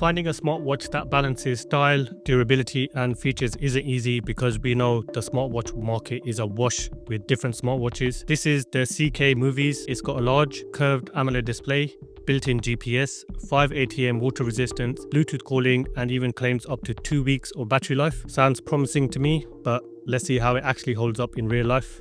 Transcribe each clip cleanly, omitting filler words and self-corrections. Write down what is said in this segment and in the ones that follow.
Finding a smartwatch that balances style, durability and features isn't easy because we know the smartwatch market is awash with different smartwatches. This is the Scykei Movis. It's got a large curved AMOLED display, built-in GPS, 5 ATM water resistance, Bluetooth calling and even claims up to 2 weeks of battery life. Sounds promising to me, but let's see how it actually holds up in real life.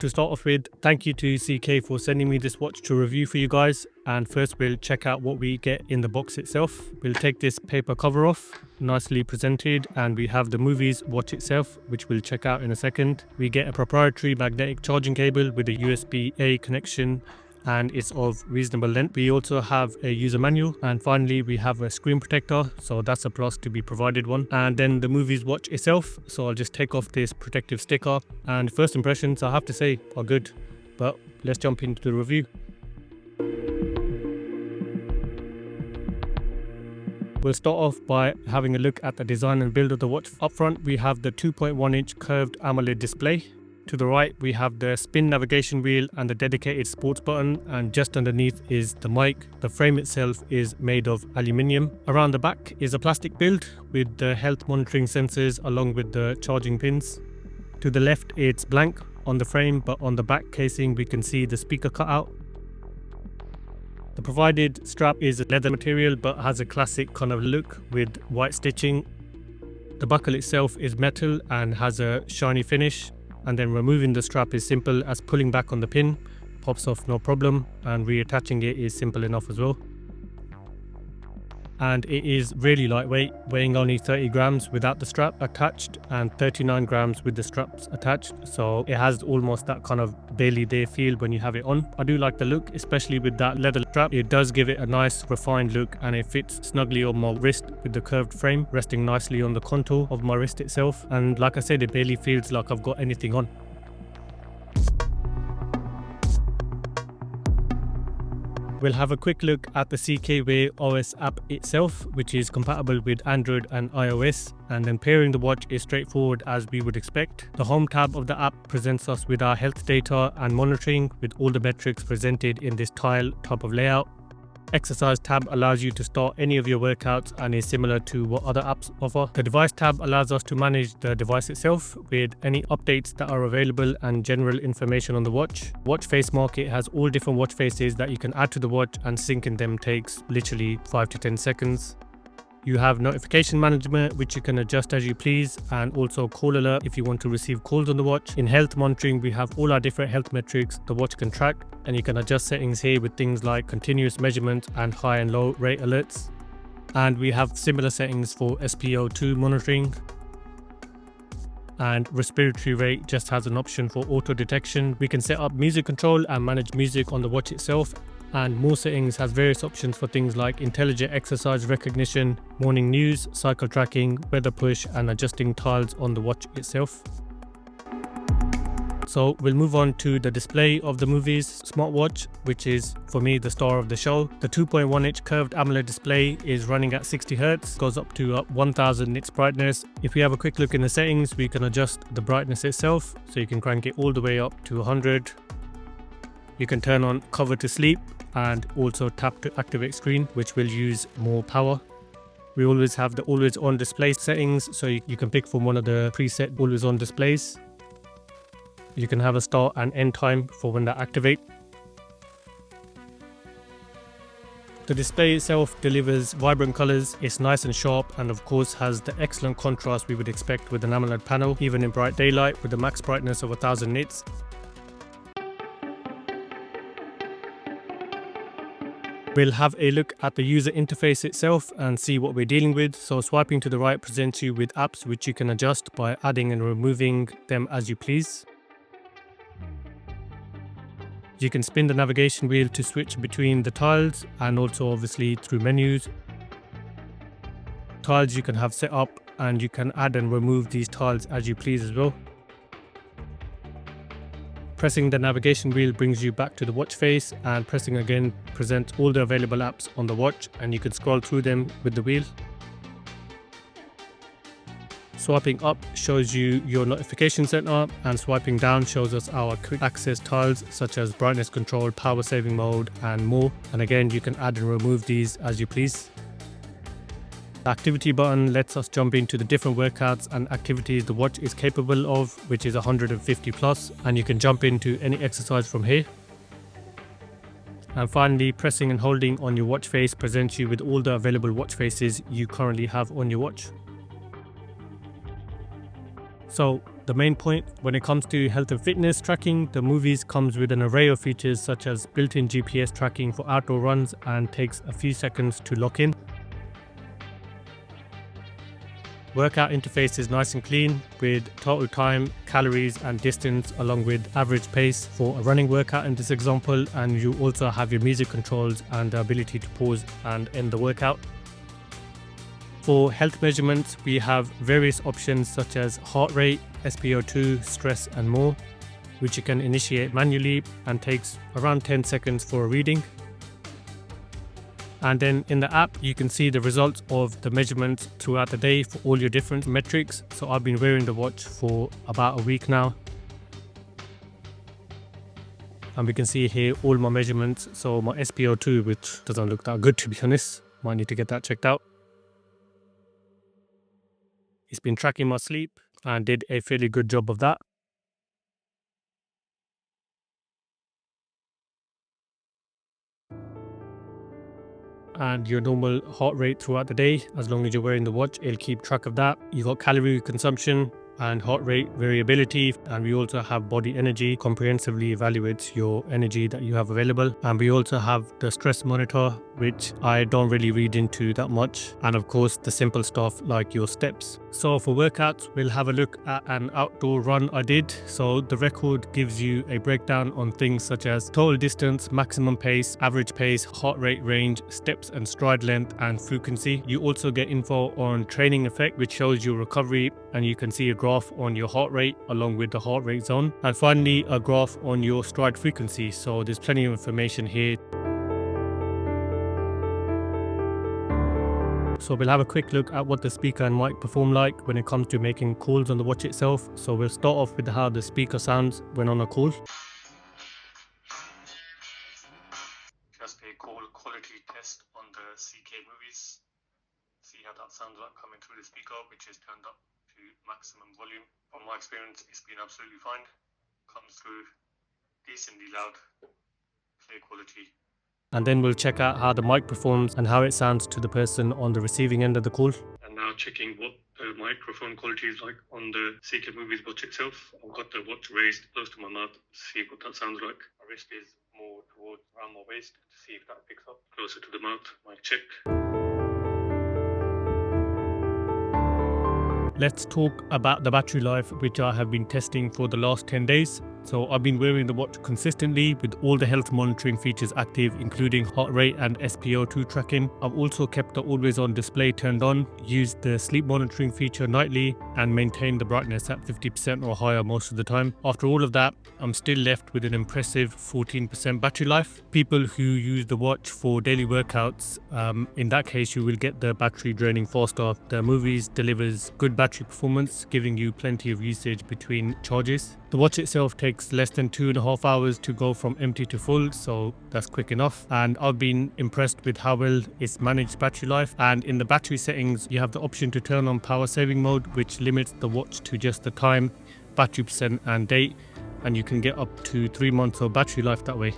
To start off with, thank you to Scykei for sending me this watch to review for you guys. And first we'll check out what we get in the box itself. We'll take this paper cover off, nicely presented, and we have the Movis watch itself, which we'll check out in a second. We get a proprietary magnetic charging cable with a USB-A connection, and it's of reasonable length. We also have a user manual, and finally we have a screen protector, so that's a plus to be provided one. And then the Movis watch itself, so I'll just take off this protective sticker, and first impressions I have to say are good, but let's jump into the review. We'll start off by having a look at the design and build of the watch. Up front we have the 2.1-inch curved AMOLED display. To the right we have the spin navigation wheel and the dedicated sports button, and just underneath is the mic. The frame itself is made of aluminium. Around the back is a plastic build with the health monitoring sensors along with the charging pins. To the left it's blank on the frame, but on the back casing we can see the speaker cutout. The provided strap is a leather material but has a classic kind of look with white stitching. The buckle itself is metal and has a shiny finish. And then removing the strap is simple as pulling back on the pin, pops off no problem, and reattaching it is simple enough as well. And it is really lightweight, weighing only 30 grams without the strap attached and 39 grams with the straps attached, so it has almost that kind of barely there feel when you have it on. I do like the look, especially with that leather strap. It does give it a nice refined look, and it fits snugly on my wrist with the curved frame, resting nicely on the contour of my wrist itself, and like I said, it barely feels like I've got anything on. We'll have a quick look at the Scykei Wear OS app itself, which is compatible with Android and iOS, and then pairing the watch is straightforward as we would expect. The home tab of the app presents us with our health data and monitoring, with all the metrics presented in this tile type of layout. Exercise tab allows you to start any of your workouts and is similar to what other apps offer. The device tab allows us to manage the device itself with any updates that are available and general information on the watch. Watch face market has all different watch faces that you can add to the watch, and syncing them takes literally 5 to 10 seconds. You have notification management, which you can adjust as you please, and also call alert if you want to receive calls on the watch. In health monitoring, we have all our different health metrics the watch can track, and you can adjust settings here with things like continuous measurement and high and low rate alerts. And we have similar settings for SpO2 monitoring. And respiratory rate just has an option for auto detection. We can set up music control and manage music on the watch itself. And more settings has various options for things like intelligent exercise recognition, morning news, cycle tracking, weather push, and adjusting tiles on the watch itself. So we'll move on to the display of the Movis smartwatch, which is for me the star of the show. The 2.1-inch curved AMOLED display is running at 60 Hz, goes up to 1000 nits brightness. If we have a quick look in the settings, we can adjust the brightness itself, so you can crank it all the way up to 100. You can turn on cover to sleep and also tap to activate screen, which will use more power. We always have the always on display settings, so you can pick from one of the preset always on displays. You can have a start and end time for when that activate. The display itself delivers vibrant colors, it's nice and sharp, and of course has the excellent contrast we would expect with an AMOLED panel, even in bright daylight with a max brightness of 1000 nits. We'll have a look at the user interface itself and see what we're dealing with. So swiping to the right presents you with apps which you can adjust by adding and removing them as you please. You can spin the navigation wheel to switch between the tiles and also obviously through menus. Tiles you can have set up, and you can add and remove these tiles as you please as well. Pressing the navigation wheel brings you back to the watch face, and pressing again presents all the available apps on the watch, and you can scroll through them with the wheel. Swiping up shows you your notification center, and swiping down shows us our quick access tiles such as brightness control, power saving mode and more. And again, you can add and remove these as you please. The activity button lets us jump into the different workouts and activities the watch is capable of, which is 150 plus, and you can jump into any exercise from here. And finally, pressing and holding on your watch face presents you with all the available watch faces you currently have on your watch. So the main point when it comes to health and fitness tracking, the Movis comes with an array of features such as built-in GPS tracking for outdoor runs and takes a few seconds to lock in. Workout interface is nice and clean with total time, calories and distance along with average pace for a running workout in this example, and you also have your music controls and the ability to pause and end the workout. For health measurements, we have various options such as heart rate, SpO2, stress and more, which you can initiate manually and takes around 10 seconds for a reading. And then in the app, you can see the results of the measurements throughout the day for all your different metrics. So I've been wearing the watch for about a week now. And we can see here all my measurements. So my SpO2, which doesn't look that good to be honest, might need to get that checked out. It's been tracking my sleep and did a fairly good job of that. And your normal heart rate throughout the day, as long as you're wearing the watch, it'll keep track of that. You've got calorie consumption and heart rate variability, and we also have body energy, comprehensively evaluates your energy that you have available. And we also have the stress monitor, which I don't really read into that much, and of course the simple stuff like your steps. So for workouts, we'll have a look at an outdoor run I did. So the record gives you a breakdown on things such as total distance, maximum pace, average pace, heart rate range, steps and stride length and frequency. You also get info on training effect, which shows your recovery, and you can see a graph on your heart rate along with the heart rate zone, and finally a graph on your stride frequency. So there's plenty of information here. So we'll have a quick look at what the speaker and mic perform like when it comes to making calls on the watch itself. So we'll start off with how the speaker sounds when on a call. Just a call quality test on the Scykei Movis. See how that sounds like coming through the speaker, which is turned up to maximum volume. From my experience, it's been absolutely fine. Comes through decently loud, clear quality. And then we'll check out how the mic performs and how it sounds to the person on the receiving end of the call. And now checking what the microphone quality is like on the Scykei Movis watch itself. I've got the watch raised close to my mouth to see what that sounds like. My wrist is more towards around my waist to see if that picks up. Closer to the mouth, mic check. Let's talk about the battery life, which I have been testing for the last 10 days. So I've been wearing the watch consistently with all the health monitoring features active, including heart rate and SpO2 tracking. I've also kept the always on display turned on, used the sleep monitoring feature nightly, and maintained the brightness at 50% or higher most of the time. After all of that, I'm still left with an impressive 14% battery life. People who use the watch for daily workouts, in that case you will get the battery draining faster. The Movis delivers good battery performance, giving you plenty of usage between charges. The watch itself takes less than 2.5 hours to go from empty to full, so that's quick enough. And I've been impressed with how well it's managed battery life. And in the battery settings, you have the option to turn on power saving mode, which limits the watch to just the time, battery percent and date, and you can get up to 3 months of battery life that way.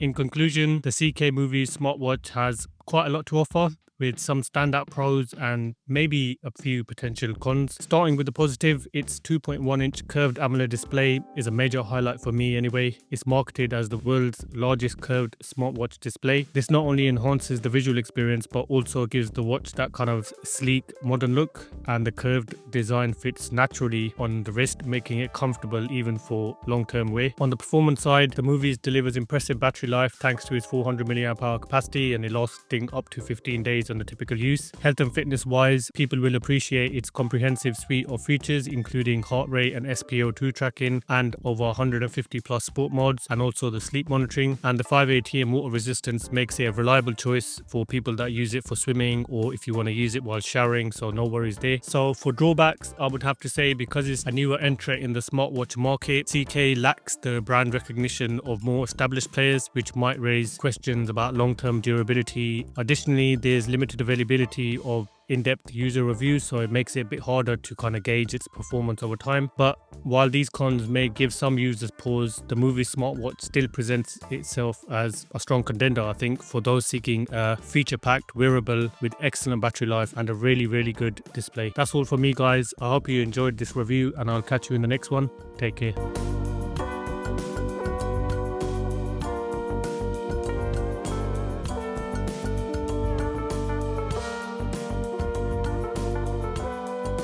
In conclusion, the Scykei Movis Smartwatch has quite a lot to offer, with some standout pros and maybe a few potential cons. Starting with the positive, its 2.1-inch curved AMOLED display is a major highlight for me anyway. It's marketed as the world's largest curved smartwatch display. This not only enhances the visual experience, but also gives the watch that kind of sleek, modern look, and the curved design fits naturally on the wrist, making it comfortable even for long-term wear. On the performance side, the Movis delivers impressive battery life thanks to its 400 mAh capacity and it lasting up to 15 days on the typical use. Health and fitness wise, people will appreciate its comprehensive suite of features, including heart rate and SpO2 tracking, and over 150 plus sport modes, and also the sleep monitoring. And the 5 ATM water resistance makes it a reliable choice for people that use it for swimming, or if you want to use it while showering, so no worries there. So for drawbacks, I would have to say, because it's a newer entrant in the smartwatch market, Scykei lacks the brand recognition of more established players, which might raise questions about long-term durability. Additionally, there's limited availability of in-depth user reviews, so it makes it a bit harder to kind of gauge its performance over time. But while these cons may give some users pause, the Movis smartwatch still presents itself as a strong contender, I think, for those seeking a feature-packed wearable with excellent battery life and a really good display. That's all from me, guys. I hope you enjoyed this review, and I'll catch you in the next one. Take care.